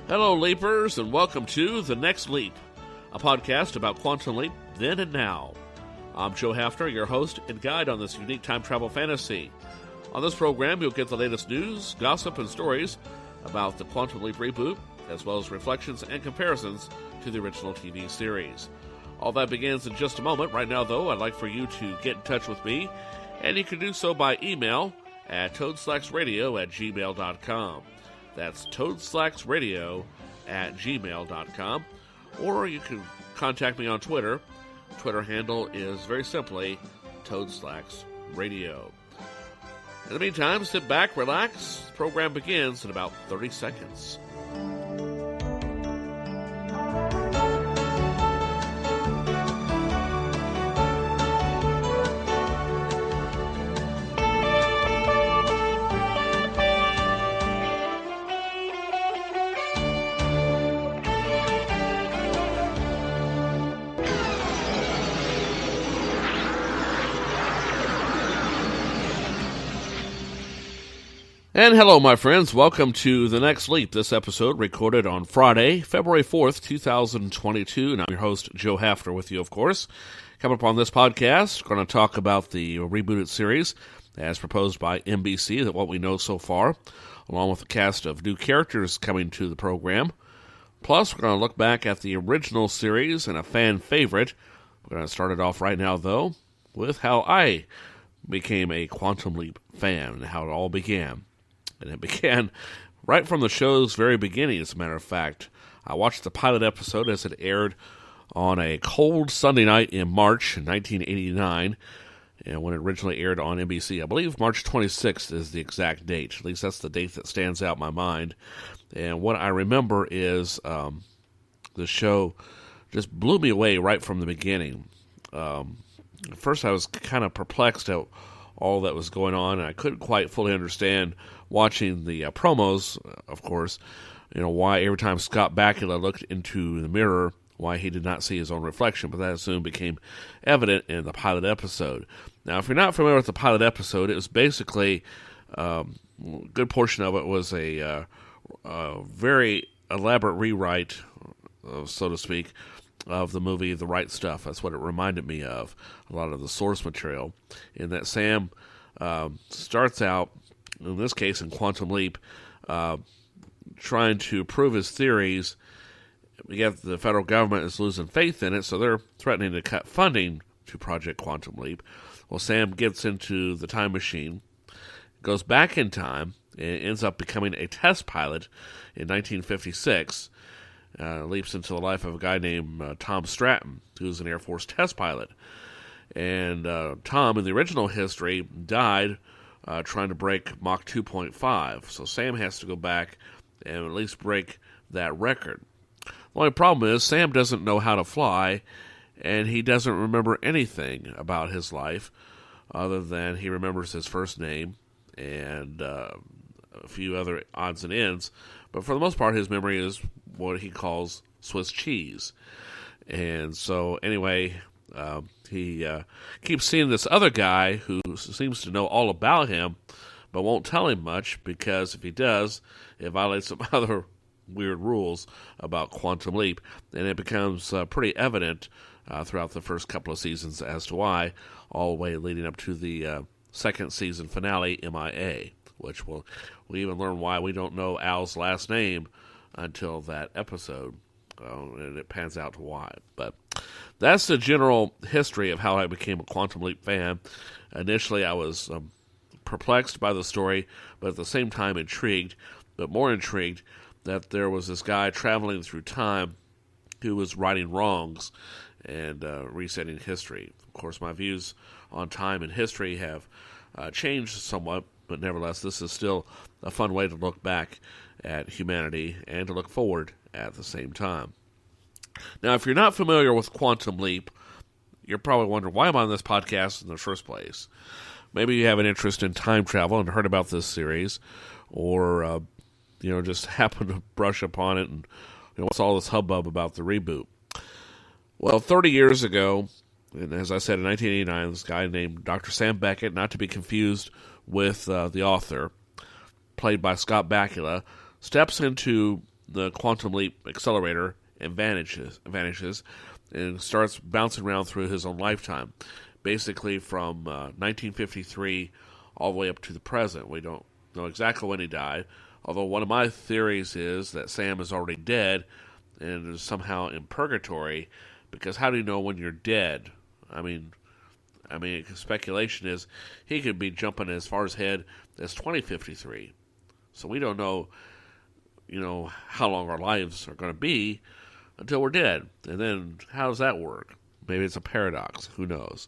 Hello, Leapers, and welcome to The Next Leap, a podcast about quantum leap then and now. I'm Joe Haffner, your host and guide on this unique time travel fantasy. On this program, you'll get the latest news, gossip, and stories about the Quantum Leap reboot, as well as reflections and comparisons to the original TV series. All that begins in just a moment. Right now, though, I'd like for you to get in touch with me, and you can do so by email at toadslacksradio@gmail.com. That's toadslacksradio@gmail.com. Or you can contact me on Twitter. Twitter handle is very simply toadslacksradio. In the meantime, sit back, relax. The program begins in about 30 seconds. And hello, my friends. Welcome to The Next Leap. This episode recorded on Friday, February 4th, 2022. And I'm your host, Joe Haffner, with you, of course. Coming up on this podcast, we're going to talk about the rebooted series as proposed by NBC, that what we know so far, along with a cast of new characters coming to the program. Plus, we're going to look back at the original series and a fan favorite. We're going to start it off right now, though, with how I became a Quantum Leap fan and how it all began. And it began right from the show's very beginning, as a matter of fact. I watched the pilot episode as it aired on a cold Sunday night in March 1989, and when it originally aired on NBC. I believe March 26th is the exact date. At least that's the date that stands out in my mind. And what I remember is the show just blew me away right from the beginning. At first I was kind of perplexed at all that was going on, and I couldn't quite fully understand, watching the promos, of course, why every time Scott Bakula looked into the mirror, why he did not see his own reflection, but that soon became evident in the pilot episode. Now, if you're not familiar with the pilot episode, it was basically, a good portion of it was a very elaborate rewrite, so to speak, of the movie The Right Stuff. That's what it reminded me of, a lot of the source material, in that Sam starts out, in this case in Quantum Leap, trying to prove his theories. Yet the federal government is losing faith in it, so they're threatening to cut funding to Project Quantum Leap. Well, Sam gets into the time machine, goes back in time, and ends up becoming a test pilot in 1956. Leaps into the life of a guy named Tom Stratton, who's an Air Force test pilot. And Tom, in the original history, died trying to break Mach 2.5. So Sam has to go back and at least break that record. The only problem is Sam doesn't know how to fly, and he doesn't remember anything about his life other than he remembers his first name and a few other odds and ends. But for the most part, his memory is what he calls Swiss cheese. And so, anyway, he keeps seeing this other guy who seems to know all about him, but won't tell him much, because if he does, it violates some other weird rules about Quantum Leap. And it becomes pretty evident throughout the first couple of seasons as to why, all the way leading up to the second season finale, MIA, which we even learn why we don't know Al's last name until that episode, and it pans out to why. But that's the general history of how I became a Quantum Leap fan. Initially, I was perplexed by the story, but at the same time intrigued, but more intrigued that there was this guy traveling through time who was righting wrongs and resetting history. Of course, my views on time and history have changed somewhat, but nevertheless, this is still a fun way to look back at humanity and to look forward at the same time. Now, if you're not familiar with Quantum Leap, you're probably wondering, why am I on this podcast in the first place? Maybe you have an interest in time travel and heard about this series, or just happened to brush upon it and what's all this hubbub about the reboot. Well, 30 years ago, and as I said, in 1989, this guy named Dr. Sam Beckett, not to be confused with the author, played by Scott Bakula, steps into the Quantum Leap accelerator and vanishes and starts bouncing around through his own lifetime, basically from 1953 all the way up to the present. We don't know exactly when he died, although one of my theories is that Sam is already dead and is somehow in purgatory, because how do you know when you're dead? I mean, speculation is he could be jumping as far ahead as 2053. So we don't know, how long our lives are going to be until we're dead. And then how does that work? Maybe it's a paradox. Who knows?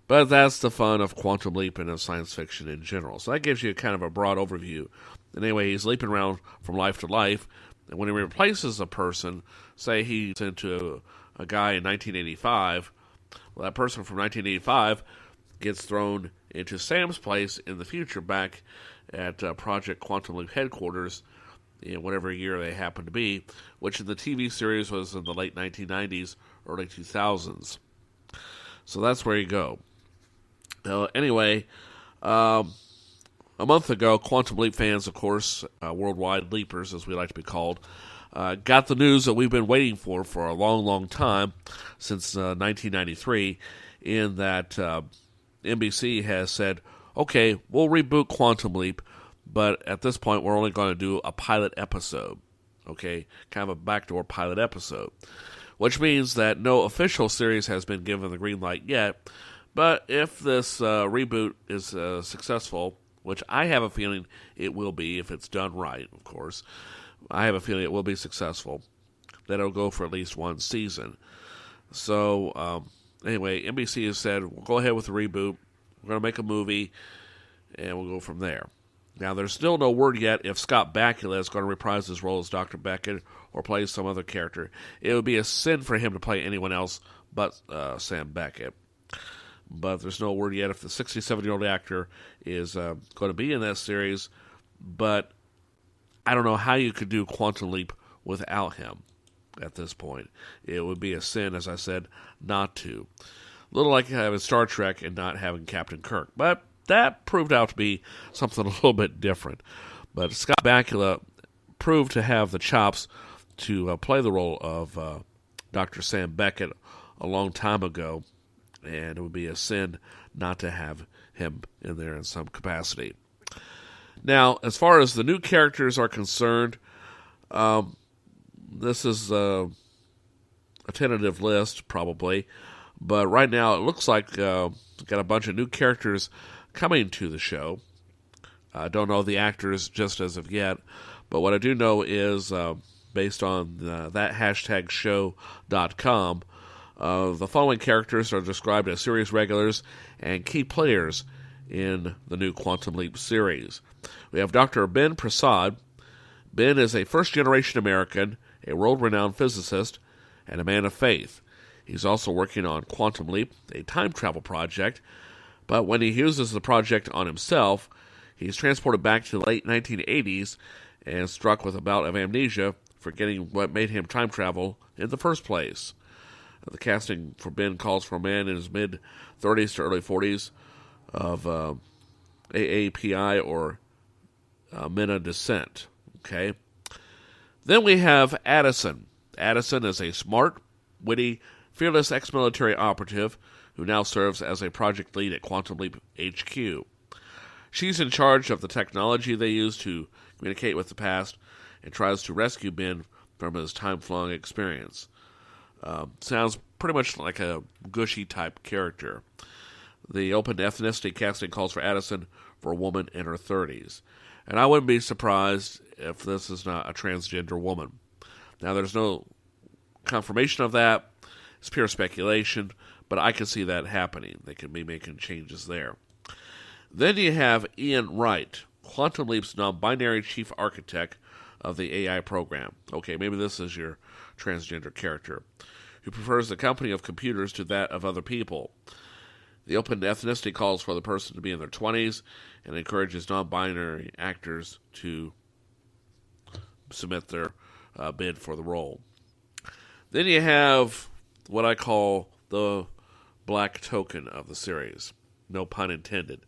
But that's the fun of Quantum Leap and of science fiction in general. So that gives you kind of a broad overview. And anyway, he's leaping around from life to life. And when he replaces a person, say he's into a guy in 1985, well, that person from 1985 gets thrown into Sam's place in the future back at Project Quantum Leap headquarters in whatever year they happen to be, which in the TV series was in the late 1990s, early 2000s. So that's where you go. Anyway, a month ago, Quantum Leap fans, of course, worldwide leapers, as we like to be called, got the news that we've been waiting for a long, long time, since 1993, in that NBC has said, okay, we'll reboot Quantum Leap, but at this point we're only going to do a pilot episode, okay, kind of a backdoor pilot episode, which means that no official series has been given the green light yet, but if this reboot is successful, which I have a feeling it will be if it's done right, of course, I have a feeling it will be successful, that it'll go for at least one season. So, anyway, NBC has said, we'll go ahead with the reboot, we're going to make a movie, and we'll go from there. Now, there's still no word yet if Scott Bakula is going to reprise his role as Dr. Beckett or play some other character. It would be a sin for him to play anyone else but Sam Beckett. But there's no word yet if the 67-year-old actor is going to be in that series. But I don't know how you could do Quantum Leap without him at this point. It would be a sin, as I said, not to. A little like having Star Trek and not having Captain Kirk. But that proved out to be something a little bit different. But Scott Bakula proved to have the chops to play the role of Dr. Sam Beckett a long time ago, and it would be a sin not to have him in there in some capacity. Now, as far as the new characters are concerned, this is a tentative list, probably, but right now it looks like we've got a bunch of new characters coming to the show. I don't know the actors just as of yet, but what I do know is, based on that hashtag show.com, the following characters are described as series regulars and key players in the new Quantum Leap series. We have Dr. Ben Prasad. Ben is a first-generation American, a world-renowned physicist, and a man of faith. He's also working on Quantum Leap, a time travel project, but when he uses the project on himself, he's transported back to the late 1980s and struck with a bout of amnesia, forgetting what made him time travel in the first place. The casting for Ben calls for a man in his mid-30s to early 40s of AAPI or MENA descent. Okay. Then we have Addison. Addison is a smart, witty, fearless ex-military operative who now serves as a project lead at Quantum Leap HQ. She's in charge of the technology they use to communicate with the past and tries to rescue Ben from his time-flung experience. Sounds pretty much like a gushy type character. The open ethnicity casting calls for Addison for a woman in her 30s. And I wouldn't be surprised if this is not a transgender woman. Now, there's no confirmation of that. It's pure speculation, but I can see that happening. They could be making changes there. Then you have Ian Wright, Quantum Leap's non-binary chief architect of the AI program. Okay, maybe this is your transgender character, who prefers the company of computers to that of other people. The open ethnicity calls for the person to be in their 20s and encourages non-binary actors to submit their bid for the role. Then you have what I call the black token of the series. No pun intended.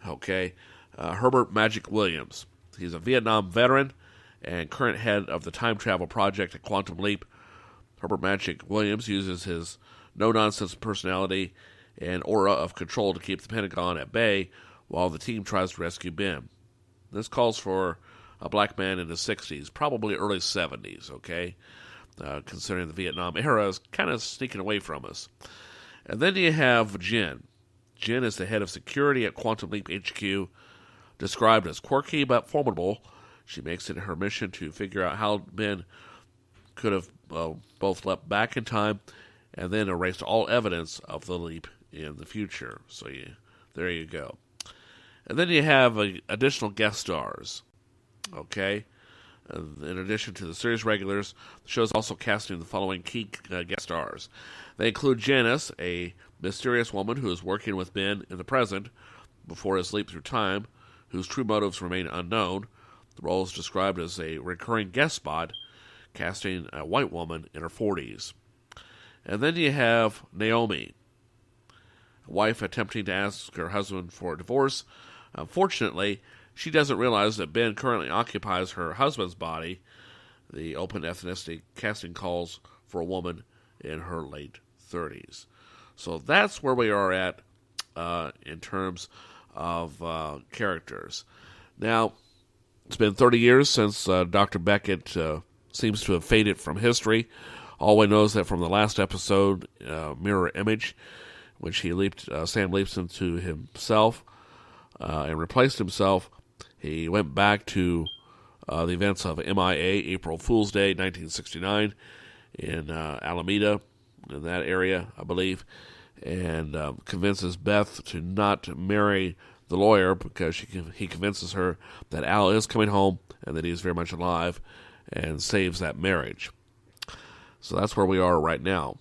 Okay. Herbert Magic Williams. He's a Vietnam veteran and current head of the time travel project at Quantum Leap. Herbert Magic Williams uses his no-nonsense personality and aura of control to keep the Pentagon at bay while the team tries to rescue Ben. This calls for a black man in his 60s, probably early 70s, okay? Considering the Vietnam era is kind of sneaking away from us. And then you have Jen. Jen is the head of security at Quantum Leap HQ, described as quirky but formidable. She makes it her mission to figure out how Ben could have both leapt back in time and then erased all evidence of the leap in the future. So there you go. And then you have additional guest stars. Okay? In addition to the series regulars, the show is also casting the following key guest stars. They include Janice, a mysterious woman who is working with Ben in the present before his leap through time, whose true motives remain unknown. The role is described as a recurring guest spot, casting a white woman in her 40s. And then you have Naomi, a wife attempting to ask her husband for a divorce. Unfortunately, she doesn't realize that Ben currently occupies her husband's body. The open ethnicity casting calls for a woman in her late 30s. So that's where we are at in terms of characters. Now, it's been 30 years since Dr. Beckett seems to have faded from history. All we know is that from the last episode, Mirror Image, which Sam leaps into himself and replaced himself, he went back to the events of MIA, April Fool's Day, 1969, in Alameda, in that area, I believe, and convinces Beth to not marry the lawyer because he convinces her that Al is coming home and that he is very much alive, and saves that marriage. So that's where we are right now.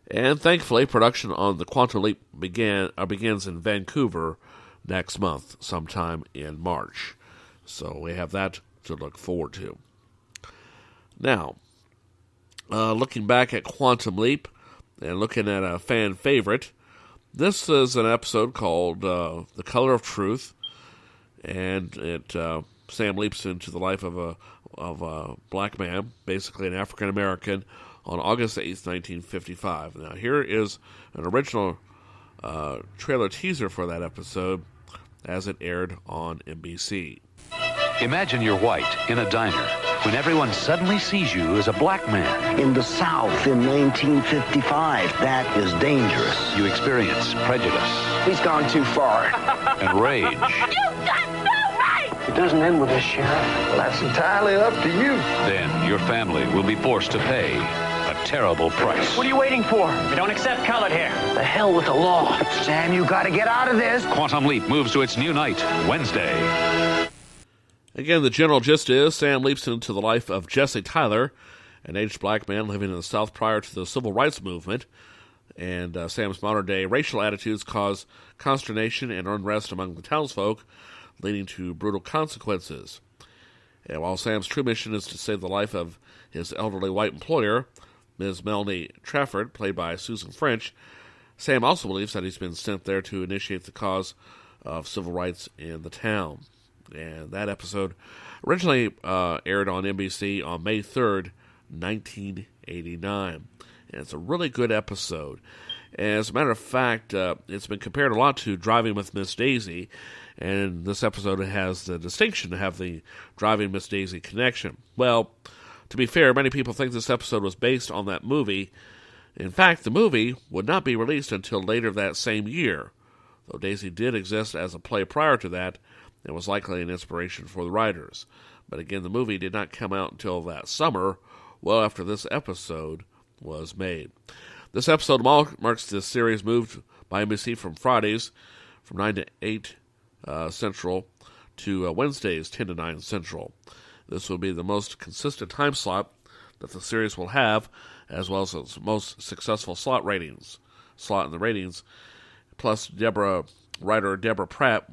And thankfully, production on the Quantum Leap begins in Vancouver next month, sometime in March. So we have that to look forward to. Now, looking back at Quantum Leap and looking at a fan favorite, this is an episode called The Color of Truth, and Sam leaps into the life of a black man, basically an African American, on August 8th, 1955. Now, here is an original trailer teaser for that episode as it aired on NBC. Imagine you're white in a diner when everyone suddenly sees you as a black man. In the South in 1955, that is dangerous. You experience prejudice. He's gone too far. And rage. You've got no right! It doesn't end with this, Sheriff. Well, that's entirely up to you. Then your family will be forced to pay a terrible price. What are you waiting for? We don't accept colored hair. The hell with the law. Sam, you gotta get out of this. Quantum Leap moves to its new night, Wednesday. Again, the general gist is Sam leaps into the life of Jesse Tyler, an aged black man living in the South prior to the Civil Rights Movement. And Sam's modern-day racial attitudes cause consternation and unrest among the townsfolk, leading to brutal consequences. And while Sam's true mission is to save the life of his elderly white employer, Ms. Melanie Trafford, played by Susan French, Sam also believes that he's been sent there to initiate the cause of civil rights in the town. And that episode originally aired on NBC on May 3rd, 1989. And it's a really good episode. As a matter of fact, it's been compared a lot to Driving with Miss Daisy, and this episode has the distinction to have the Driving Miss Daisy connection. Well, to be fair, many people think this episode was based on that movie. In fact, the movie would not be released until later that same year, though Daisy did exist as a play prior to that and was likely an inspiration for the writers. But again, the movie did not come out until that summer, well after this episode was made. This episode marks the series moved by NBC from Fridays from 9 to 8 Central to Wednesdays 10 to 9 Central. This will be the most consistent time slot that the series will have, as well as its most successful slot in the ratings. Plus, writer Deborah Pratt